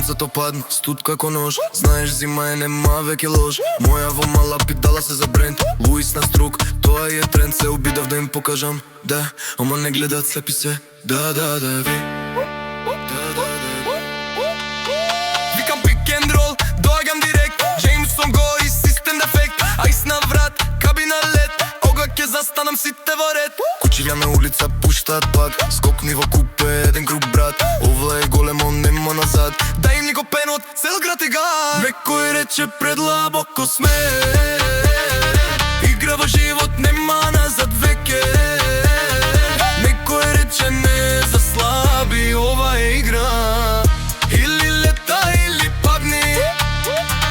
сонцето падна, студ како нож. Знаеш, зима е, нема веќе лош. Моја во мала питала се за бренд, Луис на струк, тоа е тренд. Се обидав да им покажам, да, ама не гледат, слепи се. Да, ви. Викам пик енд рол, доаѓам директ. Джеймсон го и систем дефект. Айс на врат, кабина лед. Ога ќе застанам сите во ред. Кучиња на улица пуштаат пак. Скокни во купе, еден круг брат. Ова е големо, нема назад. Да им ни го пенот, цел град е гад. Некој рече предлабоко сме. Игра во живот, нема назад веќе. Некој рече не за слаби, ова е игра. Или лета, или падни.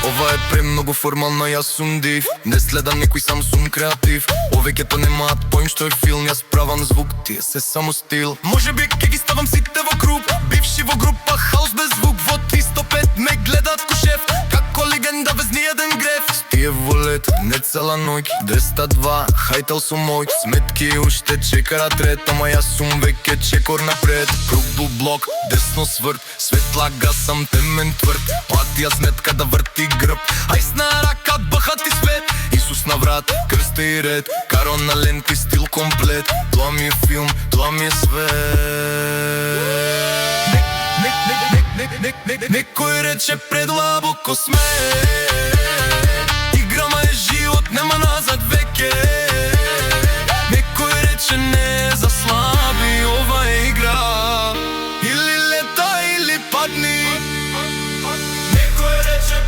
Ова е премногу формално, јас сум див. Не следам некој, сам сум креатив. Овеќето немаат поим што е филм. Јас правам звук, тие се само стил. Може би ке ги ставам сите во круг. Бивши во група, хаус без звук. Во 305 ме гледат ко шеф. Како легенда без ниеден греф. Тие волет, не цела ноќ. 202, хајтал сум мој. Сметки уште чекарат ред. Ама јас сум веќе чекор напред. Круг бул блок, десно сврт. Светла гасам, темен тврд. Платија сметка да врти грб. Ајс на рака, бахати свет. Исус на врат, крсте и ред. Каро на ленти, стил комплет. Тоа ми е филм, тоа ми е свет. Некој рече предлабоко сме. Играма е живот, нема назад веќе. Некој рече не за слаби, ова е игра. Или лета, или падни. Некој рече